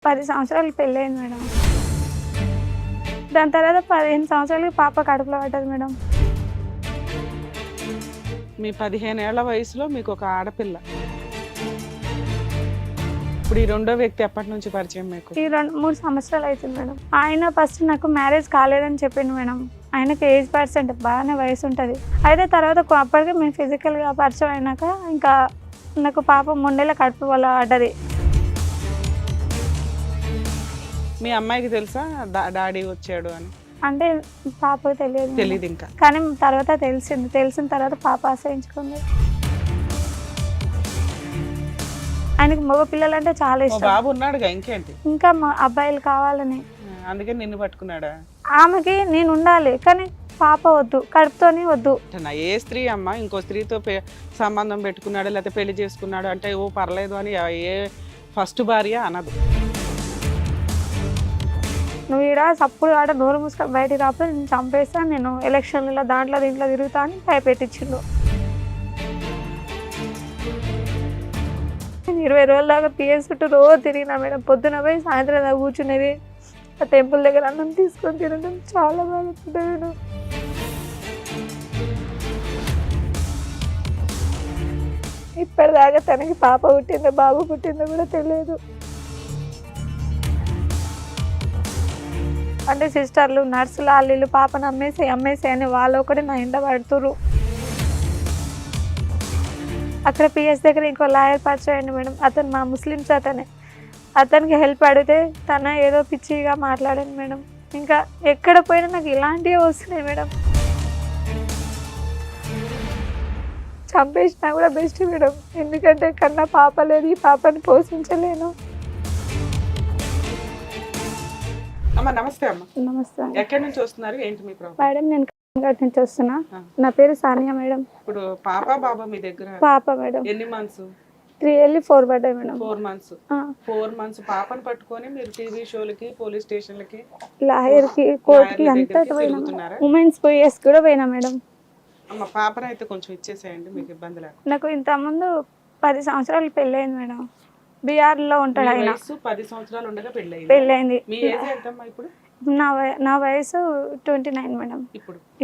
10 సంవత్సరాలు పెళ్ళయింది మేడం. దాని తర్వాత 15 సంవత్సరాలకి పాప కడుపులో పడ్డది మేడం. మీ 15 ఏళ్ల వయసులో మీకు ఒక ఆడపిల్ల. ఇప్పుడు ఈ రెండో వ్యక్తి ఎప్పటి నుంచి పరిచయం మీకు? ఈ 2-3 సంవత్సరాలు అవుతుంది మేడం. ఆయన ఫస్ట్ నాకు మ్యారేజ్ కాలేదని చెప్పిండు మేడం. ఆయనకి ఏజ్ పర్సెంట్ బాగానే వయసు ఉంటుంది. అయితే తర్వాత అప్పటికే మేము ఫిజికల్గా పరిచయం అయినాక ఇంకా నాకు పాప 3 నెలల కడుపు వల్ల పడ్డది. మీ అమ్మాయికి తెలుసా డాడీ వచ్చాడు అని? అంటే పాపకు తెలియదు మేడం. తెలియదు ఇంకా. కానీ తర్వాత తెలిసింది. తెలిసిన తర్వాత పాప ఆశ్రయించుకుంది. ఆయనకి మగ పిల్లలు అంటే చాలా ఓ ఇష్టం. బాబు ఉన్నాడుగా, ఇంకేంటి? ఇంకా మా అబ్బాయిలు కావాలని. అందుకే నిన్ను పట్టుకున్నాడా? ఆమెకి నేను ఉండాలి కానీ పాప వద్దు, కడుపుతోనే వద్దు. నా ఏ స్త్రీ అమ్మ ఇంకో స్త్రీతో సంబంధం పెట్టుకున్నాడు లేకపోతే పెళ్లి చేసుకున్నాడు అంటే ఓ పర్లేదు అని ఏ ఫస్ట్ భార్య అనదు. నువ్వు ఈడ సప్పుడు ఆడ నోరు మూసుకొని బయటికి రాకపోతే నేను చంపేస్తా, నేను ఎలక్షన్లలో దాంట్లో దీంట్లో తిరుగుతా అని భయపెట్టించిండు. నేను 20 రోజుల దాకా పిఎస్ చుట్టూ రోజు తిరిగినా మేడం. పొద్దున పోయి సాయంత్రం దాకా కూర్చునేది. ఆ టెంపుల్ దగ్గర అన్నం తీసుకొని తినడం చాలా బాధపడ్డా నేను. ఇప్పటిదాకా తనకి పాప పుట్టిందో బాబు పుట్టిందో కూడా తెలియదు. అంటే సిస్టర్లు నర్సులు వాళ్ళు పాపను అమ్మేసి అని వాళ్ళు ఒకటి నా ఇంట పడుతురు. అక్కడ పిఎస్ దగ్గర ఇంకో లాయర్ పరిచయం అయ్యండి మేడం. అతను మా ముస్లిమ్స్ అతనికి హెల్ప్ అడిగితే తన ఏదో పిచ్చిగా మాట్లాడాను మేడం. ఇంకా ఎక్కడ పోయినా నాకు ఇలాంటివి వస్తున్నాయి మేడం. చంపేసినా కూడా బెస్ట్ మేడం, ఎందుకంటే కన్నా పాప లేదు, ఈ పాపని పోషించలేను. అమ్మ నమస్తే. అమ్మ నమస్తే ఎక్కడి నుంచి వస్తున్నారు, ఏంటి మీ ప్రాబ్లం? మేడం నేను కర్ణాటక నుంచి వస్తున్నా. నా పేరు సానియా మేడం. ఇప్పుడు పాప బాబా మీ దగ్గర? పాప మేడం. ఎన్ని మంత్స్? 3 వెళ్ళి 4 పడ్డాయి మేడం. 4 months. 4 months పాపను పట్టుకొని మీరు టీవీ షోలకి పోలీస్ స్టేషన్లకి లాయర్కి కోర్టుకి అంతా పోయినా. ఉమెన్స్ పోయేసి కూడా పోయినా మేడం. అమ్మ పాపను అయితే కొంచెం ఇచ్చేసేయండి, మీకు ఇబ్బంది లేకుండా. నాకు ఇంతకుముందు 10 సంవత్సరాలు పెళ్ళయింది మేడం. బీహార్లో ఉంటాడు ఆయన. 10 సంవత్సరాలు ఉండగా పెళ్ళయింది. మీ ఏజ్ ఎంతమ్మా ఇప్పుడు? నా వయసు 29 మేడం.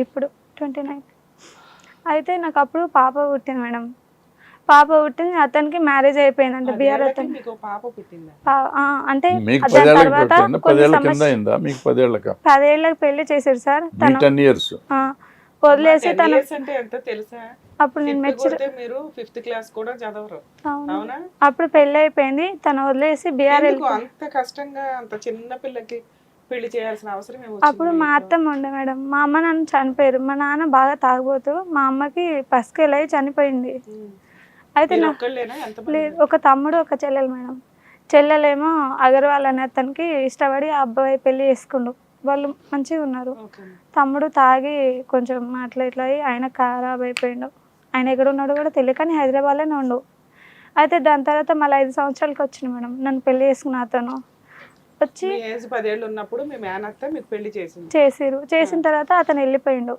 ఇప్పుడు 29. అయితే నాకు అప్పుడు పాప పుట్టింది మేడం. పాప పుట్టింది, అతనికి మ్యారేజ్ అయిపోయింది. అంటే బీహార్ అతను అంటే 10 ఏళ్ళకి పెళ్లి చేశారు సార్. వదిలేసి తను అప్పుడు నేను మీరు 5th క్లాస్ కూడా చదవరు. అవునా? అప్పుడు పెళ్లి అయిపోయింది, తను వదిలేసి బీహార్ అంత కష్టంగా అంత చిన్న పిల్లకి పెళ్లి చేయాల్సిన అవసరం? అప్పుడు మా అత్తమ్మ ఉండే మేడం. మా అమ్మ నన్ను చనిపోయారు. మా నాన్న బాగా తాగుబోతూ మా అమ్మకి పసుకెళ్ళి చనిపోయింది. అయితే లేదు, ఒక తమ్ముడు ఒక చెల్లెలు మేడం. చెల్లెలేమో అగర్వాల్ అనే అతనికి ఇష్టపడి ఆ అబ్బాయి పెళ్లి చేసుకుండు. వాళ్ళు మంచిగా ఉన్నారు. తమ్ముడు తాగి కొంచెం ఇట్లా అయ్యి ఆయన ఖరాబ్ అయిపోయిండు. ఆయన ఎక్కడ ఉన్నాడు కూడా తెలియదు, కానీ హైదరాబాద్లోనే ఉండు. అయితే దాని తర్వాత మళ్ళీ 5 సంవత్సరాలకి వచ్చింది మేడం నన్ను పెళ్లి చేసుకున్న అతను. వచ్చి 10 ఏళ్ళు ఉన్నప్పుడు మీ మేనత్త మీకు పెళ్లి చేసిన తర్వాత అతను వెళ్ళిపోయిండు.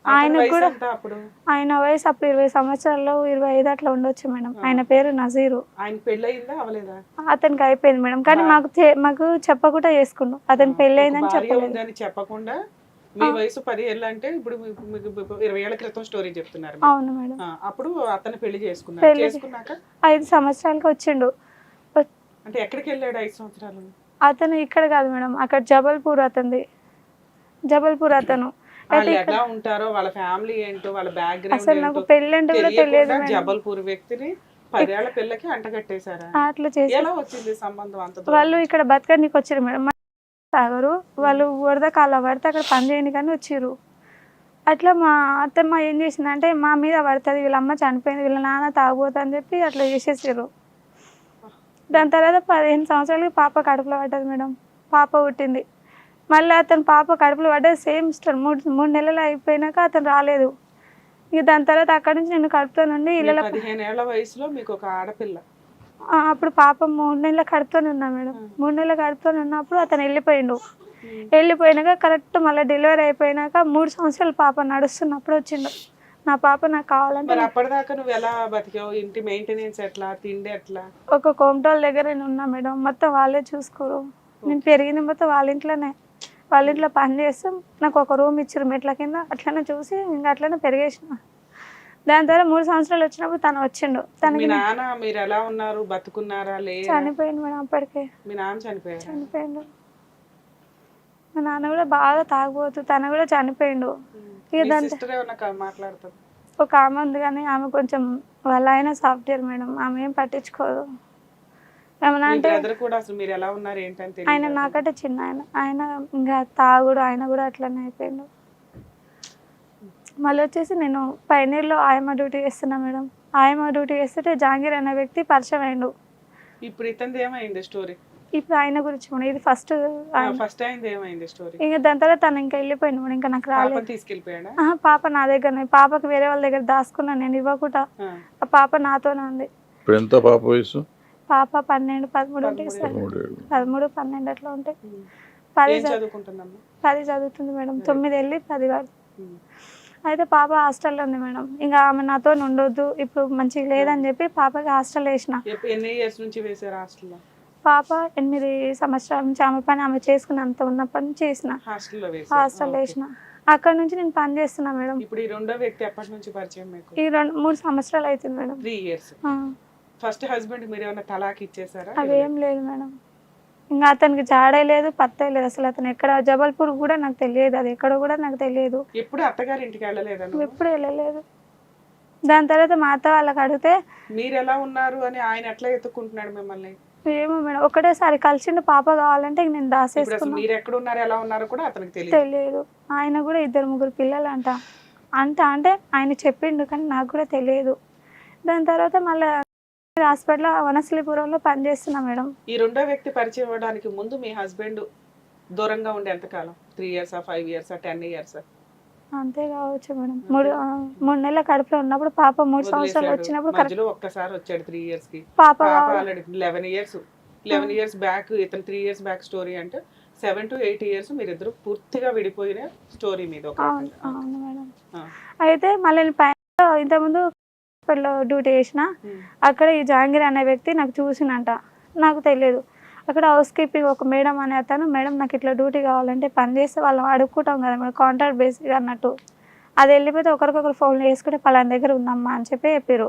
ఆయన కూడా ఆయన వయసు అప్పుడు 20 సంవత్సరాల్లో 25 అట్లా ఉండొచ్చు మేడం. ఆయన పేరు నజీరు. అతనికి అయిపోయింది మేడం, కానీ మాకు చెప్పకుండా చేసుకుండు. అతని పెళ్లి అయిందని చెప్పకుండా. మీ వయసు 10 ఏళ్ళు అంటే ఇప్పుడు 20 ఏళ్ల క్రితం స్టోరీ చెప్తున్నారు. అవును మేడం. అప్పుడు అతను పెళ్లి చేసుకున్నాక 5 సంవత్సరాలకి వచ్చిండు. అంటే ఎక్కడికి వెళ్ళాడు 5 సంవత్సరాలు? అతను ఇక్కడ కాదు మేడం, అక్కడ జబల్పూర్ అతను. ఎలా ఉంటారో వాళ్ళ ఫ్యామిలీ ఏంటో వాళ్ళ బ్యాక్గ్రౌండ్ అసలు నాకు పెళ్లి అంటే కూడా తెలియదు. జబల్పూర్ వ్యక్తిని 10 ఏళ్ల పిల్లకి అంటగట్టేశారా? అట్లా చేసి ఎలా వచ్చింది సంబంధం? అంత వాళ్ళు ఇక్కడ బతకడానికి వచ్చారు మేడం. తాగరు వాళ్ళు, వరద కాలం పడితే అక్కడ పని చేయని కానీ వచ్చారు. అట్లా మా అత్తమ్మ ఏం చేసిందంటే మా మీద పడుతుంది, వీళ్ళ అమ్మ చనిపోయింది, వీళ్ళ నాన్న తాగబోతా అని చెప్పి అట్లా చేసేసారు. దాని తర్వాత 15 సంవత్సరాలకి పాప కడుపులో పడ్డది మేడం. పాప పుట్టింది. మళ్ళీ అతను పాప కడుపులో పడ్డది సేమ్ స్టోరీ. 3 నెలలు అయిపోయినాక అతను రాలేదు. ఇక దాని తర్వాత అక్కడి నుంచి నేను కడుపుతో నుండి 15 ఏళ్ల వయసులో మీకు ఒక ఆడపిల్ల. అప్పుడు పాప 3 నెలల కడుపుతోనే ఉన్నా మేడం. 3 నెలల కడుపుతోనే ఉన్నప్పుడు అతను వెళ్ళిపోయినాక కరెక్ట్ మళ్ళీ డెలివరీ అయిపోయినాక 3 సంవత్సరాలు పాప నడుస్తున్నప్పుడు వచ్చిండు. నా పాప నాకు కావాలంటే మరి అప్పటిదాకా నువ్వు ఎలా బతికావు? ఇంటి మెయింటెనెన్స్ ఎట్లా, తిండి ఎట్లా? ఒక కోమటోళ్ళ దగ్గర నేను ఉన్నా మేడం. మొత్తం వాళ్ళే చూసుకోరు. నేను పెరిగింది మొత్తం వాళ్ళ ఇంట్లోనే. వాళ్ళ ఇంట్లో పని చేస్తాం. నాకు ఒక రూమ్ ఇచ్చారు మెట్ల కింద. అట్లనే చూసి ఇంకా అట్లనే పెరిగేసిన. దాని తర్వాత 3 సంవత్సరాలు వచ్చినప్పుడు తను వచ్చిండు. మీ తనకి నాన్న మీరు ఎలా ఉన్నారు? బతుకున్నారా లేదా? చనిపోయింది మేడం. అప్పటికే మీ నాన్న చనిపోయారా? చనిపోయిండు. మా నాన్న కూడా బాగా తాగుబోతు. తను కూడా చనిపోయిండు. ఇక మీ దాని సిస్టర్ ఏమన్నా మాట్లాడుతుంది? ఒక ఆమె ఉంది కానీ ఆమె కొంచెం వాళ్ళ ఆయన సాఫ్ట్వేర్ మేడం. ఆమె ఏం పట్టించుకోదు. ఏమన్నా మీ అంటే బ్రదర్ కూడా అసలు మీరు ఎలా ఉన్నారు ఏంటని ఆయన తెలియదు. నాకంటే చిన్న ఆయన. ఆయన ఇంకా తాగుడు ఆయన కూడా అట్లనే అయిపోయిండు. మళ్ళీ వచ్చేసి నేను పైనీర్లో ఆయమ్మ డ్యూటీ చేస్తున్నా మేడం. ఆయమ్మ డ్యూటీ చేస్తుంటే జహాంగీర్ అనే వ్యక్తి పరిచయం అయిండు. ఇప్పుడు ఇతంది ఏమైంది స్టోరీ? ఇప్పుడు ఆయన గురించి మేడం. ఇది ఫస్ట్ ఫస్ట్ అయింది ఏమైంది స్టోరీ? ఇంకా దాని తర్వాత తను ఇంకా వెళ్ళిపోయింది మేడం. ఇంకా నాకు రాలేదు. పాపని తీసుకెళ్ళిపోయాడా? పాప నా దగ్గరనే. పాపకి వేరే వాళ్ళ దగ్గర దాచుకున్నాను నేను ఇవ్వకుండా. ఆ పాప నాతోనే ఉంది. ఇప్పుడు ఎంత పాప వయసు? పాప 12, 13 ఉంటాయి సార్. 13, 12 అట్లా ఉంటాయి. 10 చదువుకుంటుందమ్మా? 10 చదువుతుంది మేడం. 9 వెళ్ళి 10 కాదు. అయితే పాప హాస్టల్లో ఉంది మేడం. ఇంకా ఆమె నాతో ఉండొద్దు ఇప్పుడు మంచిగా లేదని చెప్పి పాపకి హాస్టల్ వేసిన. ఎన్ని ఇయర్స్ నుంచి వేసారు హాస్టల్లో? పాప 8 సంవత్సరాల నుంచి ఆమె పని ఆమె చేసుకున్నంత ఉన్నప్పటి నుంచి చేసిన. హాస్టల్లో వేసిన. అక్కడ నుంచి నేను పని చేస్తున్నా మేడం. ఇప్పుడు ఈ రెండో వ్యక్తి ఎప్పటి నుంచి పరిచయం మీకు? ఈ 3 సంవత్సరాలు అవుతుంది మేడం. 3 ఇయర్స్. ఫస్ట్ హస్బెండ్ మీరు ఏమైనా తలాక్ ఇచ్చేసారా? అవేం లేదు మేడం. ఇంకా అతనికి జాడే లేదు, పత్తే లేదు. అసలు అతను ఎక్కడ జబల్పూర్ కూడా నాకు తెలియదు. అది ఎక్కడో కూడా నాకు తెలియదు. ఎప్పుడు అత్తగారి ఇంటికి వెళ్ళలేదా? ఎప్పుడు వెళ్ళలేదు. దాని తర్వాత మా అత్త వాళ్ళకి అడిగితే మీరు ఎలా ఉన్నారు అని ఆయన ఎట్లా ఎత్తుకుంటున్నాడు మిమ్మల్ని? ఏమో మేడం. ఒకటేసారి కలిసిండు పాప కావాలంటే ఇంక నేను దాసేసుకున్నా. మీరు ఎక్కడ ఉన్నారు ఎలా ఉన్నారు కూడా అతనికి తెలియదు. ఆయన కూడా 2, 3 పిల్లలు అంట. అంటే ఆయన చెప్పిండు కానీ నాకు కూడా తెలియదు. దాని తర్వాత మళ్ళీ హాస్పిటల్ వనశ్లీపురంలో పనిచేస్తున్నా మేడం. ఈ రెండో వ్యక్తి పరిచయం అవ్వడానికి ముందు మీ హస్బెండ్ దూరంగా ఉండే ఎంతకాలం? 3 ఇయర్సా, 5 ఇయర్సా, 10 ఇయర్సా? అంతే కావచ్చు మేడం. 3 నెలల కడుపులో ఉన్నప్పుడు పాప 3 సంవత్సరాలు వచ్చినప్పుడు మధ్యలో ఒక్కసారి వచ్చాడు 3 ఇయర్స్ కి. పాప ఆల్రెడీ 11 ఇయర్స్ బ్యాక్. ఇతను 3 ఇయర్స్ బ్యాక్ స్టోరీ అంటే 7 to 8 ఇయర్స్ మీరిద్దరు పూర్తిగా విడిపోయిన స్టోరీ మీద. అవును మేడం. అయితే మళ్ళీ పైన ఇంతకుముందు హాస్పిటల్లో డ్యూటీ చేసిన. అక్కడ ఈ జహాంగీర్ అనే వ్యక్తి నాకు చూసినంట. నాకు తెలియదు. అక్కడ హౌస్ కీపింగ్ ఒక మేడం అనే అతను, మేడం నాకు ఇట్లా డ్యూటీ కావాలంటే పని చేస్తే వాళ్ళని అడుక్కుంటాం కదా మేడం, కాంట్రాక్ట్ బేస్గా అన్నట్టు. అది వెళ్ళిపోతే ఒకరికొకరు ఫోన్లు చేసుకుంటే పలానా దగ్గర ఉందమ్మా అని చెప్పి చెప్పారు.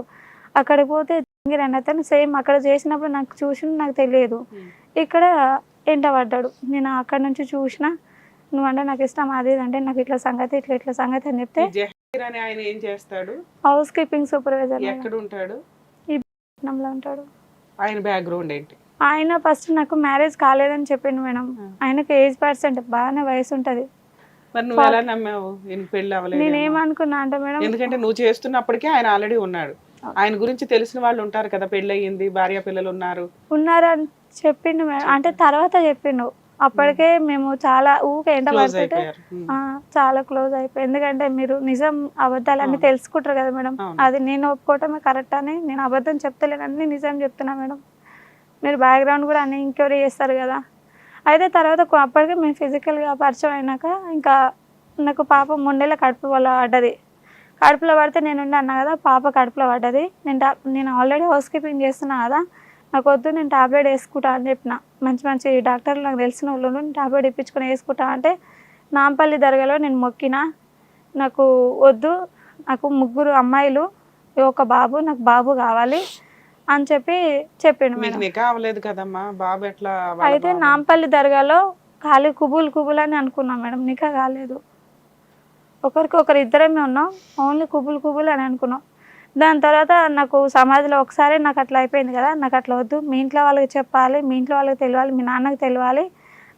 అక్కడికి పోతే జహాంగీర్ అనే అతను సేమ్ అక్కడ చేసినప్పుడు నాకు చూసిన నాకు తెలియదు. ఇక్కడ ఎంట పడ్డాడు. నేను అక్కడ నుంచి చూసిన. నువ్వంటే నాకు ఇష్టం, అది అంటే నాకు ఇట్లా సంగతి ఇట్లా సంగతి అని చెప్తే ఆయన ఏం చేస్తాడు? House keeping supervisor. ఎక్కడ ఉంటాడు? ఈ పట్నంలో ఉంటాడు. ఆయన బ్యాక్గ్రౌండ్ ఏంటి? ఆయన ఫస్ట్ నాకు మ్యారేజ్ కాలేదని చెప్పిండు మేడం. ఆయనకు ఏజ్ పర్సెంట్ బాగానే వయసు ఉంటది. మరి నువ్వు ఎలా నమ్మావు? పెళ్లి అవ్వలేదు. నేనేమనుకున్నా అంటే మేడం, ఎందుకంటే నువ్వు చేస్తున్నప్పటికీ ఆయన ఆల్రెడీ ఉన్నాడు. ఆయన గురించి తెలిసిన వాళ్ళు ఉంటారు కదా, పెళ్లి అయ్యింది, భార్య పిల్లలు ఉన్నారని చెప్పిండు మేడం. అంటే తర్వాత చెప్పిండు. అప్పటికే మేము చాలా ఊకే ఎంట పడుతుంటే చాలా క్లోజ్ అయిపోయి. ఎందుకంటే మీరు నిజం అబద్ధాలన్నీ తెలుసుకుంటారు కదా మేడం. అది నేను ఒప్పుకోవటమే కరెక్ట్ అని, నేను అబద్ధం చెప్తలేనని నిజం చెప్తున్నా మేడం. మీరు బ్యాక్గ్రౌండ్ కూడా అన్ని ఎంక్వైరీ చేస్తారు కదా. అయితే తర్వాత అప్పటికే మేము ఫిజికల్గా పరిచయం అయినాక ఇంకా నాకు పాప 3 నెలల కడుపు వల్ల పడ్డది. కడుపులో పడితే నేను అన్నా కదా, పాప కడుపులో పడ్డది. నేను ఆల్రెడీ హౌస్ కీపింగ్ చేస్తున్నా కదా, నాకు వద్దు నేను టాబ్లెట్ వేసుకుంటా అని చెప్పిన. మంచి డాక్టర్లు నాకు తెలిసిన వాళ్ళు నేను టాబ్లెట్ ఇప్పించుకొని వేసుకుంటా అంటే, నాంపల్లి దర్గాలో నేను మొక్కిన. నాకు వద్దు, నాకు 3 అమ్మాయిలు, ఒక బాబు, నాకు బాబు కావాలి అని చెప్పిండు మేడం. అయితే నాంపల్లి దర్గాలో ఖాళీ కుబుల్ అని అనుకున్నాం మేడం. నికా కాలేదు. ఒకరికొకరు ఇద్దరమే ఉన్నాం. ఓన్లీ కుబుల్ అని అనుకున్నాం. దాని తర్వాత నాకు సమాధిలో ఒకసారి నాకు అట్లా అయిపోయింది కదా, నాకు అట్లా వద్దు, మీ ఇంట్లో వాళ్ళకి చెప్పాలి, మీ ఇంట్లో వాళ్ళకి తెలియాలి, మీ నాన్నకి తెలియాలి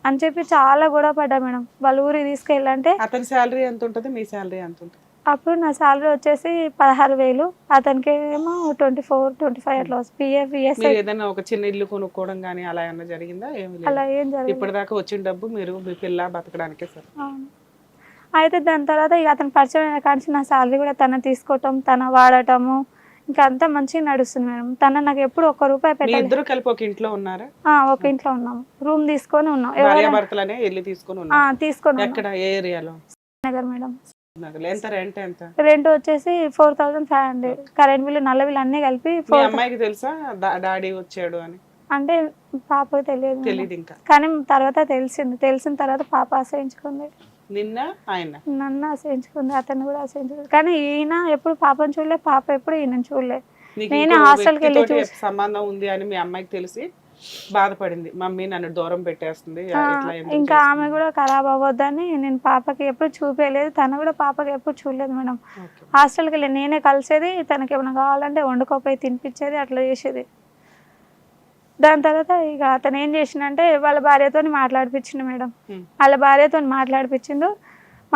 అని చెప్పి చాలా గొడవ పడ్డా మేడం. వాళ్ళ ఊరికి తీసుకెళ్ళంటే అతని శాలరీ ఎంత ఉంటుంది, మీ శాలరీ ఎంత ఉంటుంది? అప్పుడు నా శాలరీ వచ్చేసి 16,000, అతనికి ఏమో 24-25 అట్లా పిఎఫ్ ఈఎస్ఐ. ఏదైనా ఒక చిన్న ఇల్లు కొనుక్కోవడం కానీ అలా ఏమన్నా జరిగిందా? అలా ఏం జరిగింది. ఇప్పటిదాకా వచ్చిన డబ్బు మీరు మీ పిల్ల బతకడానికే సార్. అయితే దాని తర్వాత ఇక అతను పరిచయం అయిన కానీ నా శాలరీ కూడా తన తీసుకోవటం, తన వాడటము, ఇంకా అంతా మంచిగా నడుస్తుంది మేడం. తన నాకు ఎప్పుడు ₹1 పెట్టాలి. ఇద్దరు కలిపి ఒక ఇంట్లో ఉన్నారా? ఒక ఇంట్లో ఉన్నాం. రూమ్ తీసుకొని ఉన్నాం. భార్యాభర్తలనే ఇల్లు తీసుకొని ఉన్నాం. తీసుకొని ఎక్కడ, ఏ ఏరియాలో? నగర్ మేడం. ఎంత రెంట్ ఎంత? రెంట్ వచ్చేసి 4500. కరెంట్ బిల్లు నల్ల బిల్లు అన్నీ కలిపి మీ అమ్మాయికి తెలుసా డాడీ వచ్చాడు అని? అంటే పాపకు తెలియదు మేడం. తెలియదు ఇంకా. కానీ తర్వాత తెలిసిన తర్వాత పాప అసహించుకుంది. నిన్న ఆయన నన్ను అసహించుకుంది, అతను కూడా అసహించుకుంది. కానీ ఈయన ఎప్పుడు పాపను చూడలే, పాప ఎప్పుడు ఈయన చూడలే. నీకు నేనే ఇంకో హాస్టల్కి వెళ్ళి వ్యక్తితోటి సంబంధం ఉంది అని మీ అమ్మాయికి తెలిసి బాధపడింది, మమ్మీ నన్ను దూరం పెట్టేస్తుంది ఇట్లా ఎందుకు ఇంకా ఆమె కూడా ఖరాబ్ అవ్వద్దని నేను పాపకి ఎప్పుడు చూపించలేదు, తను కూడా పాపకి ఎప్పుడు చూడలేదు మేడం. ఓకే. హాస్టల్కి వెళ్ళి నేనే కలిసేది, తనకి ఏమైనా కావాలంటే వండుకోపోయి తినిపించేది, అట్లా చేసేది. దాని తర్వాత ఇక అతను ఏం చేసిండంటే వాళ్ళ భార్యతో మాట్లాడిపించిండు మేడం. వాళ్ళ భార్యతో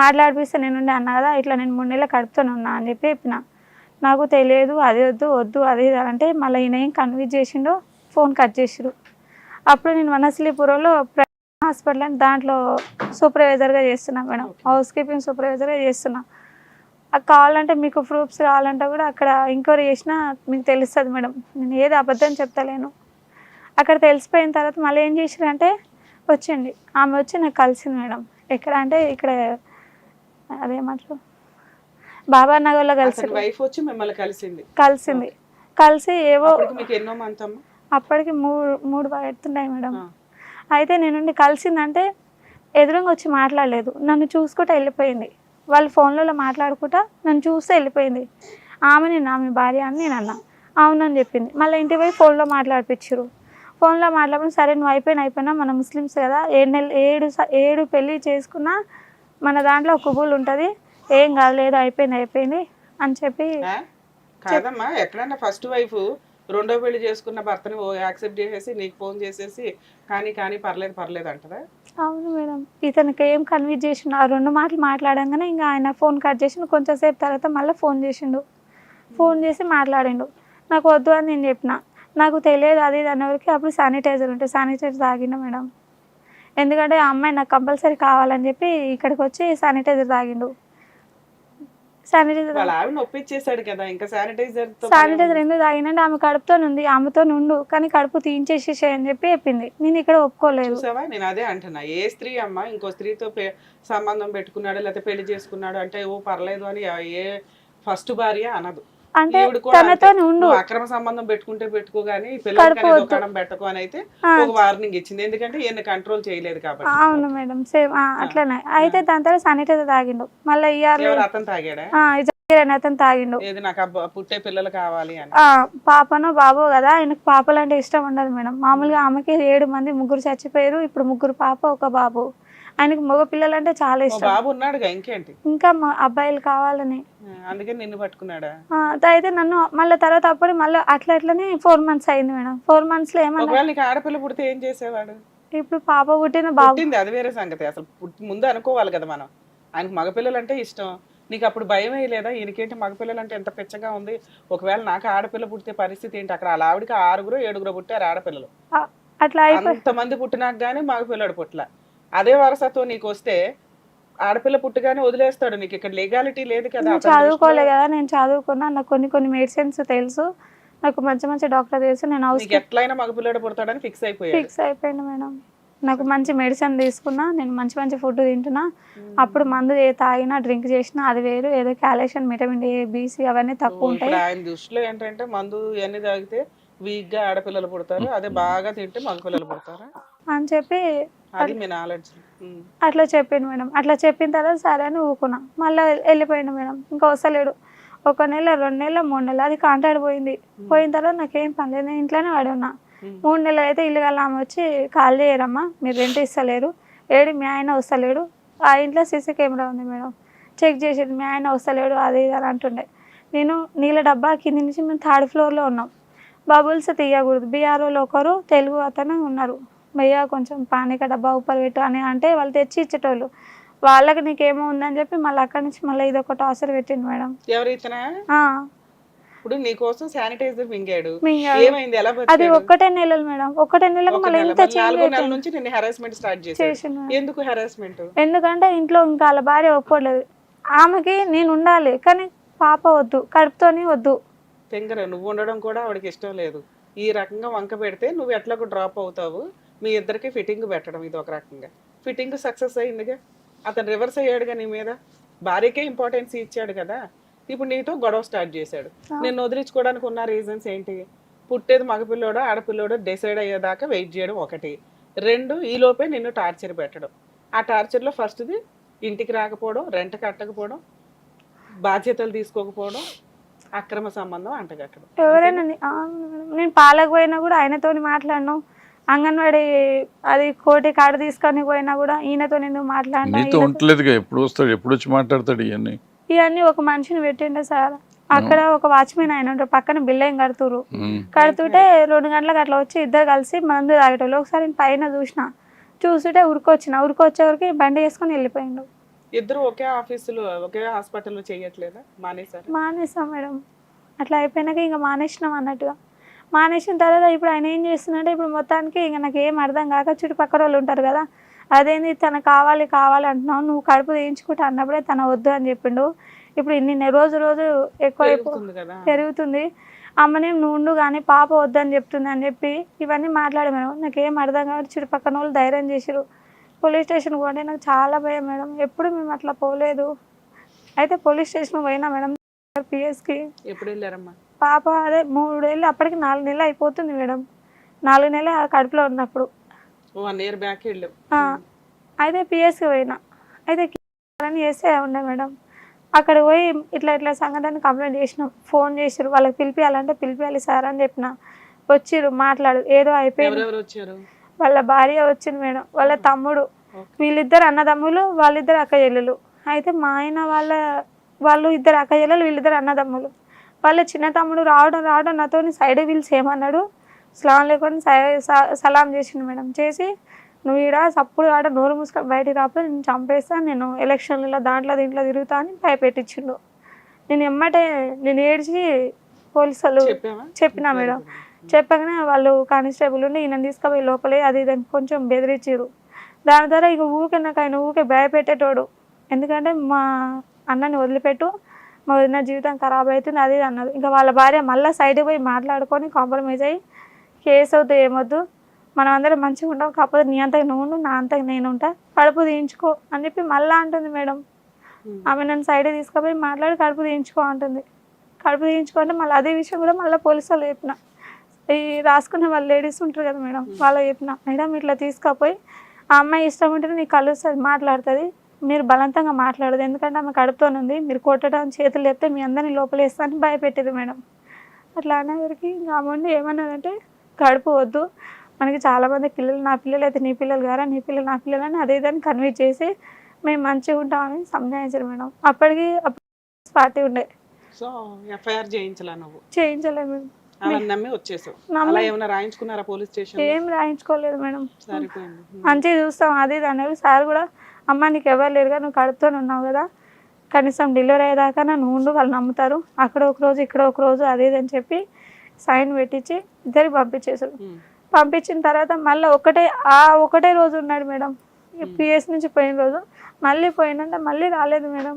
మాట్లాడిపిస్తే నేను అన్నా కదా ఇట్లా నేను 3 నెలలు కడుపుతూనే ఉన్నా అని చెప్పిన. నాకు తెలియదు, అది వద్దు అది ఇది అంటే మళ్ళీ ఈయన ఏం కన్విన్స్ చేసిండో ఫోన్ కట్ చేసిరు. అప్పుడు నేను వనశ్లీపురంలో ప్రైవేట్ హాస్పిటల్ అని దాంట్లో సూపర్వైజర్గా చేస్తున్నా మేడం, హౌస్ కీపింగ్ సూపర్వైజర్గా చేస్తున్నా. అది కావాలంటే మీకు ప్రూఫ్స్ కావాలంటే కూడా అక్కడ ఎంక్వైరీ చేసినా మీకు తెలుస్తుంది మేడం, నేను ఏది అబద్ధం చెప్తలేను. అక్కడ తెలిసిపోయిన తర్వాత మళ్ళీ ఏం చేసిరంటే వచ్చింది, ఆమె వచ్చి నాకు కలిసింది మేడం. ఎక్కడ అంటే ఇక్కడ అదేమంటారు బాబా నగర్లో కలిసింది. కలిసి ఏవో అప్పటికి 3 పడుతున్నాయి మేడం. అయితే నేను కలిసిందంటే ఎదురుగా వచ్చి మాట్లాడలేదు, నన్ను చూసుకుంటూ వెళ్ళిపోయింది. వాళ్ళు ఫోన్లలో మాట్లాడుకుంటా నన్ను చూస్తే వెళ్ళిపోయింది. ఆమె భార్య అని నేను అన్నా, అవునని చెప్పింది. మళ్ళీ ఇంటికి పోయి ఫోన్లో మాట్లాడిపించారు. ఫోన్లో మాట్లాడుకుని సరే నువ్వు అయిపోయినా మన ముస్లిమ్స్ కదా, 7 పెళ్ళి చేసుకున్నా మన దాంట్లో కుబుల్ ఉంటుంది, ఏం కాలేదు, అయిపోయింది అని చెప్పి. కాదమ్మా, ఎక్కడన్నా ఫస్ట్ వైఫ్ రెండో పెళ్లి చేసుకున్న భర్తని యాక్సెప్ట్ చేసేసి నీకు ఫోన్ చేసేసి కానీ పర్లేదు అంటదా? అవును మేడం. ఇతనికి ఏం కన్విన్స్ చేసిండు, ఆ 2 మాటలు మాట్లాడంగానే ఇంకా ఆయన ఫోన్ కట్ చేసిండు. కొంచెం సేపు తర్వాత మళ్ళీ ఫోన్ చేసి మాట్లాడిండు. నాకు వద్దు అని నేను చెప్పిన, నాకు తెలియదు అది ఇది అనేవరకు. అప్పుడు శానిటైజర్ ఉంటే శానిటైజర్ తాగిండు మేడం. ఎందుకంటే ఆ అమ్మాయి నాకు కంపల్సరీ కావాలని చెప్పి ఇక్కడికి వచ్చి శానిటైజర్ తాగిండు. శానిటైజర్ ఎందుకు తాగినంటే ఆమె కడుపుతో ఉంది, ఆమెతో ఉండు కానీ కడుపు తీయించేసేసే అని చెప్పి చెప్పింది. నేను ఇక్కడ ఒప్పుకోలేదు. నేను అదే అంటున్నా, ఏ స్త్రీ అమ్మ ఇంకో స్త్రీతో సంబంధం పెట్టుకున్నాడు లేకపోతే పెళ్లి చేసుకున్నాడు అంటే పర్లేదు అని ఏ ఫస్ట్ భార్య అనదు. అంటే తనతో ఉండు, అక్రమ సంబంధం పెట్టుకో గానీ పిల్లలకి దుకాణం పెట్టకు అని అయితే ఒక వార్నింగ్ ఇచ్చింది, ఎందుకంటే ఈయన కంట్రోల్ చేయలేదు కాబట్టి. అవును మేడం, సేమ్ అట్లనే. అయితే దాని తర్వాత శానిటైజర్ తాగిండు. మళ్ళీ అతను తాగాడా? అతను తాగిండు. ఏది నాకు పుట్టే పిల్లలు కావాలి అని. పాపనో బాబో కదా, ఆయనకు పాపలు అంటే ఇష్టం ఉండదు మేడం. మామూలుగా ఆమెకి 7 మంది, 3 చచ్చిపోయారు, ఇప్పుడు 3 పాప 1 బాబు. ఆయనకు మగ పిల్లలు అంటే చాలా ఇష్టం. బాబు ఉన్నాడుగా, ఇంకేంటి, ఇంకా అబ్బాయిలు కావాలని అందుకే నిన్ను పట్టుకున్నాడా? అయితే నన్ను మళ్ళీ తర్వాత అప్పుడు మళ్ళీ అట్లనే 4 months అయింది మేడం. 4 months లో ఏమన్నా నీకు ఆడపిల్ల పుడితే ఏం చేసేవాడు? ఇప్పుడు పాప పుట్టిన బాబు అది వేరే సంగతి, అసలు ముందు అనుకోవాలి కదా మనం. ఆయనకు మగపిల్లలు అంటే ఇష్టం, నీకు అప్పుడు భయం వేయలేదా? ఈయనకేంటి మగపిల్లలు అంటే ఎంత పిచ్చగా ఉంది, ఒకవేళ నాకు ఆడపిల్ల పుట్టే పరిస్థితి ఏంటి? అక్కడ అలా ఆవిడకి 6 పుట్టారు ఆడపిల్లలు, అట్లా అంతమంది పుట్టినాక గానీ మగపిల్లడు పుట్ల. అదే వారసత్వం నీకు వస్తే ఆడపిల్ల పుట్టగానే వదిలేస్తాడు, నీకు ఇక్కడ లీగాలిటీ లేదు కదా. చదువుకోలే కదా, నేను చదువుకున్నా, నాకు కొన్ని మెడిసిన్స్ తెలుసు, నాకు మంచి డాక్టర్ తెలుసు. నేను ఎట్లయినా మగపిల్లడు పుడతాడని ఫిక్స్ అయిపోయింది మేడం. నాకు మంచి మెడిసిన్ తీసుకున్నా, నేను మంచి ఫుడ్ తింటున్నా. అప్పుడు మందు తాగినా డ్రింక్ చేసినా అది వేరు, ఏదో కాల్షియం విటమిన్ ఏ బీసీ అవన్నీ తక్కువ ఉంటాయి. ఆయన దృష్టిలో ఏంటంటే మందు ఇవన్నీ తాగితే వీక్ గా ఆడపిల్లలు పుడతారు, అదే బాగా తింటే మగపిల్లలు పుడతారు అని చెప్పి అది మీ నాలెడ్జ్. అట్లా చెప్పిండు మేడం. అట్లా చెప్పిన తర్వాత సరే అని ఊకున్నా. మళ్ళీ వెళ్ళిపోయిండు మేడం. ఇంకా వస్తలేడు. 1 నెల 2 నెలలు 3 నెలలు అది కాంటాక్ట్ పోయిన తర్వాత నాకేం పని లేదు, నేను ఇంట్లోనే వాడి ఉన్నా. 3 నెలలు అయితే ఇల్లు గల ఆమె వచ్చి కాల్ చేయరమ్మా, మీరు రెంట్ ఇస్తలేరు, మీ ఆయన వస్తలేడు. ఆ ఇంట్లో సీసీ కెమెరా ఉంది మేడం, చెక్ చేసేది, మీ ఆయన వస్తలేడు అది ఇది అని అంటుండే. నేను నీళ్ళ డబ్బా కింది నుంచి మేము 3rd floorలో ఉన్నాం. బబుల్స్ తీయకూడదు, బీఆర్ఓలో ఒకరు తెలుగు అతను ఉన్నారు, భయ్యా కొంచెం పానీక డబ్బా ఉప్పర్ పెట్టు అని అంటే వాళ్ళు తెచ్చి ఇచ్చేటోళ్ళు. వాళ్ళకి నీకేమో ఉందని చెప్పి మళ్ళీ అక్కడి నుంచి మళ్ళీ ఇదొక టార్చర్ పెట్టింది మేడం. ఇప్పుడు నీకోసం శానిటైజర్ మింగాడు, అది 1 నెలలు మేడం. 1 నెలకు మళ్ళీ ఇంత ఎందుకు హెరాస్మెంట్? ఎందుకంటే ఇంట్లో ఇంకా వాళ్ళ భార్య ఒప్పుకోలేదు. ఆమెకి నేను ఉండాలి కానీ పాప వద్దు, కడుపుతోని వద్దు. నువ్వు ఉండడం కూడా ఆవిడకి ఇష్టం లేదు. ఈ రకంగా వంక పెడితే నువ్వు ఎట్లాగో డ్రాప్ అవుతావు. మీ ఇద్దరికి ఫిట్టింగ్ పెట్టడం, ఇది ఒక రకంగా ఫిట్టింగ్ సక్సెస్ అయిందిగా. అతను రివర్స్ అయ్యాడుగా నీ మీద, భార్యకే ఇంపార్టెన్స్ ఇచ్చాడు కదా, ఇప్పుడు నీతో గొడవ స్టార్ట్ చేశాడు. నేను వదిలించుకోవడానికి ఉన్న రీజన్స్ ఏంటి? పుట్టేది మగపిల్లోడో ఆడపిల్లోడో డిసైడ్ అయ్యేదాకా వెయిట్ చేయడం ఒకటి, రెండు ఈ లోపే నిన్ను టార్చర్ పెట్టడం. ఆ టార్చర్లో ఫస్ట్ది ఇంటికి రాకపోవడం, రెంట్ కట్టకపోవడం, బాధ్యతలు తీసుకోకపోవడం, అక్రమ సంబంధం అంటగట్టడం. ఎవరైనా నేను పాలకు పోయినా కూడా ఆయనతోని మాట్లాడను, అంగన్వాడీ అది కోటి కార్డు తీసుకొని పోయినా కూడా ఈయనతో నేను మాట్లాడినా. నీతో ఉండలేదుగా, ఎప్పుడు వస్తాడు, ఎప్పుడు వచ్చి మాట్లాడతాడు ఇవన్నీ? ఇవన్నీ ఒక మనిషిని పెట్టిండే సార్. అక్కడ ఒక వాచ్మెన్ ఆయన ఉంటారు, పక్కన బిల్డింగ్ కడుతురు. కడుతుంటే 2 గంటలకు అట్లా వచ్చి ఇద్దరు కలిసి మందు తాగేటోళ్ళు. ఒకసారి నేను పైన చూస్తుంటే ఉరికొచ్చేవరకు బండి వేసుకొని వెళ్ళిపోయిండు. ఇద్దరు ఒకే ఆఫీసులో ఒకే హాస్పిటల్లో చేయట్లేదా? మానేసాం మేడం. అట్లా అయిపోయినాక ఇంకా మానేసినాం అన్నట్టుగా. మానేసిన తర్వాత ఇప్పుడు ఆయన ఏం చేస్తున్నాడంటే, ఇప్పుడు మొత్తానికి ఇంకా నాకు ఏం అర్థం కాక చుట్టుపక్కల వాళ్ళు ఉంటారు కదా, అదేంది తన కావాలి అంటున్నావు, నువ్వు కడుపు తీయించుకుంటా అన్నప్పుడే తన వద్దు అని చెప్పిండు. ఇప్పుడు ఇన్ని రోజు ఎక్కువ పెరుగుతుంది. అమ్మనేం నువ్వు ఉండు కానీ పాప వద్దని చెప్తుంది అని చెప్పి ఇవన్నీ మాట్లాడే మేడం. నాకేం అర్థం కాదు. చుట్టుపక్కల వాళ్ళు ధైర్యం చేసిరు. పోలీస్ స్టేషన్ పోతే నాకు చాలా భయం మేడం. ఎప్పుడు మేము అట్లా పోలేదు. అయితే పోలీస్ స్టేషన్ పోయినా మేడం, పిఎస్కి. ఎప్పుడు వెళ్ళారమ్మా? పాప అదే 3 ఏళ్ళు, అప్పటికి 4 నెలలు అయిపోతుంది మేడం. 4 నెలలు కడుపులో ఉన్నప్పుడు. 1 year బ్యాక్ వెళ్ళావు. అయితే పిఎస్కి పోయినా. అయితే అని చేస్తే ఉండే మేడం. అక్కడ పోయి ఇట్లా సంగతిని కంప్లైంట్ చేసినాం. ఫోన్ చేసిరు, వాళ్ళకి పిలిపియాలంటే పిలిపియాలి సార్ అని చెప్పిన. వచ్చిరు, మాట్లాడు, ఏదో అయిపోయింది. వాళ్ళ భార్య వచ్చింది మేడం, వాళ్ళ తమ్ముడు, వీళ్ళిద్దరు అన్నదమ్ములు, వాళ్ళిద్దరు అక్క చెల్లెలు. అయితే మా ఆయన వాళ్ళు ఇద్దరు అక్క చెల్లెలు, వీళ్ళిద్దరు అన్నదమ్ములు. వాళ్ళ చిన్న తమ్ముడు రావడం నాతో సైడ్ వీల్స్ ఏమన్నాడు, స్లాం లేకుండా సలాం చేసిండు మేడం. చేసి నువ్వు ఈడ సప్పుడు ఆడ నోరు మూసుకొని బయటికి రాకపోతే నేను చంపేస్తాను, నేను ఎలక్షన్లలో దీంట్లో తిరుగుతా అని భయపెట్టించిండు. నేను ఏడ్చి పోలీసు వాళ్ళు చెప్పినా మేడం. చెప్పగానే వాళ్ళు కానిస్టేబుల్ ఉండి ఈయన తీసుకుపోయి లోపలే అది దాన్ని కొంచెం బెదిరించారు. దాని ద్వారా ఇక నాకు ఆయన భయపెట్టేటోడు. ఎందుకంటే మా అన్నని వదిలిపెట్టు, మా వదిన జీవితం ఖరాబ్ అవుతుంది అది అన్నారు. ఇంకా వాళ్ళ భార్య మళ్ళీ సైడ్కి పోయి మాట్లాడుకొని కాంప్రమైజ్ అయ్యి కేసు అవుతూ ఏమొద్దు, మనం అందరం మంచిగా ఉంటాం, కాకపోతే నీ అంతకు నువ్వు నా అంతకు నేను ఉంటా, కడుపు తీయించుకో అని చెప్పి మళ్ళీ అంటుంది మేడం. ఆమె నన్ను సైడ్ తీసుకుపోయి మాట్లాడి కడుపు తీయించుకో అంటుంది. కడుపు తీయించుకుంటే మళ్ళీ అదే విషయం కూడా మళ్ళీ పోలీసు వాళ్ళు చెప్పిన. ఈ రాసుకునే వాళ్ళు లేడీస్ ఉంటారు కదా మేడం, వాళ్ళు చెప్పిన, మేడం ఇట్లా తీసుకుపోయి ఆ అమ్మాయి ఇష్టం ఉంటే నీకు కలుస్తుంది, మాట్లాడుతుంది, మీరు బలవంతంగా మాట్లాడదు, ఎందుకంటే ఆమె కడుపుతోనుంది, మీరు కొట్టడం చేతులు చెప్తే మీ అందరినీ లోపలేస్తానని భయపెట్టేది మేడం. అట్లా అనేవరికి ఇంకా అమ్మండి ఏమన్నారంటే, కడుపు వద్దు, మనకి చాలామంది పిల్లలు, నా పిల్లలు అయితే నీ పిల్లలు గారా, నీ పిల్లలు నా పిల్లలు అని అదే దాన్ని కన్విన్స్ చేసి మేము మంచిగా ఉంటామని సంజాయించారు మేడం. అప్పటికి పార్టీ ఉండే. సో ఎఫ్ఐఆర్ చేయించలే నువ్వు? చేయించలేదు మేడం. నమ్మి వచ్చేసావు. అలా ఏమైనా రాయించుకున్నారా పోలీస్ స్టేషన్? ఏం రాయించుకోలేదు మేడం. మంచిగా చూస్తాం అది అనేది. సార్ కూడా అమ్మ నీకు ఎవరు లేరుగా, నువ్వు కడుపుతోనే ఉన్నావు కదా, కనీసం డెలివరీ అయ్యేదాకా నువ్వు ఉండు, వాళ్ళు నమ్ముతారు, అక్కడ ఒక రోజు ఇక్కడ ఒక రోజు అది అని చెప్పి సైన్ పెట్టించి ఇద్దరికి పంపించేసారు. పంపించిన తర్వాత మళ్ళీ ఒకటే రోజు ఉన్నాడు మేడం. పిఎస్ నుంచి పోయిన రోజు మళ్ళీ పోయినంటే మళ్ళీ రాలేదు మేడం.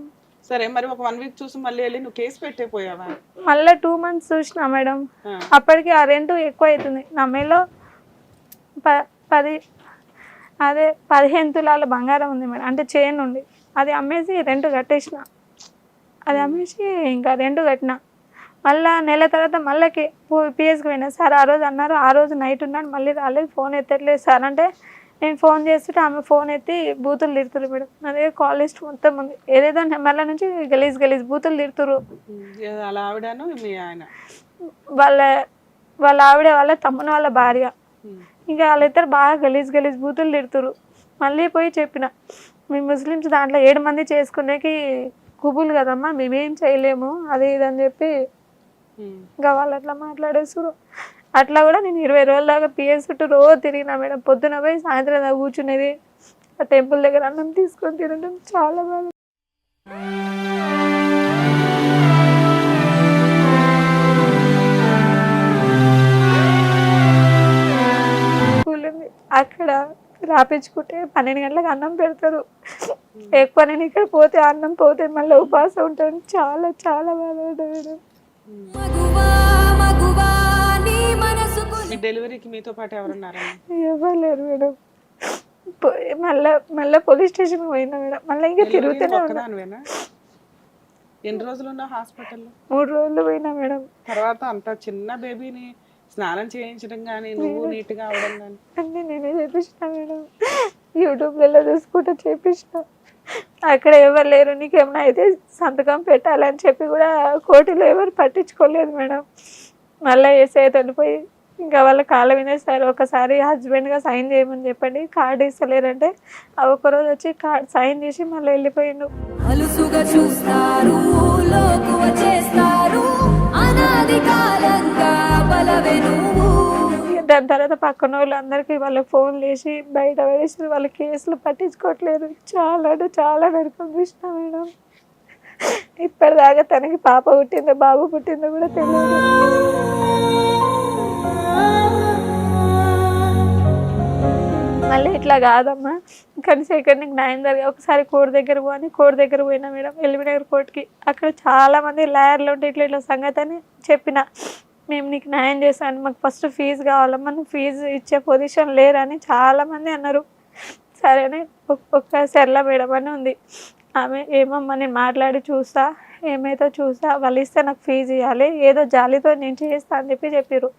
సరే, మరి ఒక 1 week చూసి మళ్ళీ వెళ్ళి నువ్వు కేసు పెట్టేపోయావా? మళ్ళీ 2 months చూసినా మేడం. అప్పటికి ఆ రెంట్ ఎక్కువ అవుతుంది. నా మేలో 15 తులాల బంగారం ఉంది మేడం, అంటే చైన్ ఉంది. అది అమ్మేసి రెంట్ కట్టేసిన. అది అమ్మేసి ఇంకా రెంట్ కట్టిన. మళ్ళీ నెల తర్వాత మళ్ళీ పిఎస్కి పోయినా. సార్ ఆ రోజు అన్నారు, ఆ రోజు నైట్ ఉన్నాడు, మళ్ళీ రాలేదు, ఫోన్ ఎత్తట్లేదు సార్ అంటే, నేను ఫోన్ చేస్తుంటే ఆమె ఫోన్ ఎత్తి బూతులు తిడుతురు మేడం. నా దగ్గర కాల్ లిస్ట్ మొత్తం ఉంది, ఏదేదో నెంబర్ల నుంచి గలీజ్ బూతులు తిడుతురు. అలా ఆవిడను మీ ఆయన, వాళ్ళ ఆవిడ వాళ్ళ తమ్ముని వాళ్ళ భార్య, ఇంకా వాళ్ళిద్దరు బాగా గలీజ్ బూతులు తిడుతురు. మళ్ళీ పోయి చెప్పిన, మీ ముస్లిమ్స్ దాంట్లో 7 మంది చేసుకునేకి కుబులు కదమ్మా, మేమేం చేయలేము అది ఇదని చెప్పి ఇంకా వాళ్ళు అట్లా మాట్లాడేసారు. అట్లా కూడా నేను 20 రోజుల దాకా పిఎస్ చుట్టూ రోజు తిరిగినా మేడం. పొద్దున పోయి సాయంత్రం దాకా కూర్చునేది, ఆ టెంపుల్ దగ్గర అన్నం తీసుకొని తినడం చాలా బాగా. స్కూల్ ఉంది అక్కడ రాపించుకుంటే 12 గంటలకు అన్నం పెడతారు. ఎక్కువ నేను ఇక్కడ పోతే అన్నం పోతే మళ్ళీ ఉపవాసం ఉంటాను. చాలా చాలా బాగా ఉంటుంది మేడం. డెలివరీకి మీతో పాటు ఎవరున్నారా? ఎవరు లేరు మేడం. మళ్ళీ పోలీస్ స్టేషన్ పోయినా మేడం. మళ్ళీ ఇంకా తిరుగుతూనే ఉన్నా. ఎన్ని రోజులు ఉన్నావు హాస్పిటల్లో? 3 రోజులు పోయినా మేడం. తర్వాత అంత చిన్న బేబీని స్నానం చేయించడం కానీ నువ్వు నీట్గా అవడం కానీ అన్నీ నేనే చేపించిన మేడం. యూట్యూబ్లలో చూసుకుంటూ చేపించిన. అక్కడ ఎవరు లేరు, నీకేమైనా అయితే సంతకం పెట్టాలని చెప్పి కూడా కోర్టులో ఎవరు పట్టించుకోలేదు మేడం. మళ్ళీ ఏసఐ పోయి ఇంకా వాళ్ళ కాళ్ళ వినేసారు. ఒకసారి హస్బెండ్గా సైన్ చేయమని చెప్పండి, కార్డు ఇస్తలేరంటే ఆ ఒక్కరోజు వచ్చి కార్డు సైన్ చేసి మళ్ళీ వెళ్ళిపోయిండు. అలుసుగా చూస్తారు, లోకువ చేస్తారు, అనాది కాలంగా బలవే నువ్వు. దాని తర్వాత పక్కన వాళ్ళందరికీ వాళ్ళకి ఫోన్ చేసి బయట పడేసి వాళ్ళ కేసులు పట్టించుకోవట్లేదు. చాలా అంటే చాలా నరకం చూసిన మేడం. ఇప్పటిదాకా తనకి పాప పుట్టిందో బాబు పుట్టిందో కూడా తెలియదు. మళ్ళీ ఇట్లా కాదమ్మా, కానీ సెకండ్ నీకు న్యాయం జరిగే ఒకసారి కోర్టు దగ్గర పోని, కోర్టు దగ్గర పోయినా మేడం, ఎల్బీనగర్ కోర్టుకి. అక్కడ చాలామంది లాయర్లు ఉంటే ఇట్లా ఇట్లా సంగతి అని చెప్పిన, మేము నీకు న్యాయం చేస్తాను, మాకు ఫస్ట్ ఫీజు కావాలమ్మా, నువ్వు ఫీజు ఇచ్చే పొజిషన్ లేరని చాలామంది అన్నారు. సరేనే ఒక్క సెర్ల మేడం అని ఉంది ఆమె, ఏమమ్మా నేను మాట్లాడి చూస్తా, ఏమైతే చూస్తా, వాళ్ళు ఇస్తే నాకు ఫీజు ఇవ్వాలి, ఏదో జాలీతో నేను చేస్తా అని చెప్పారు.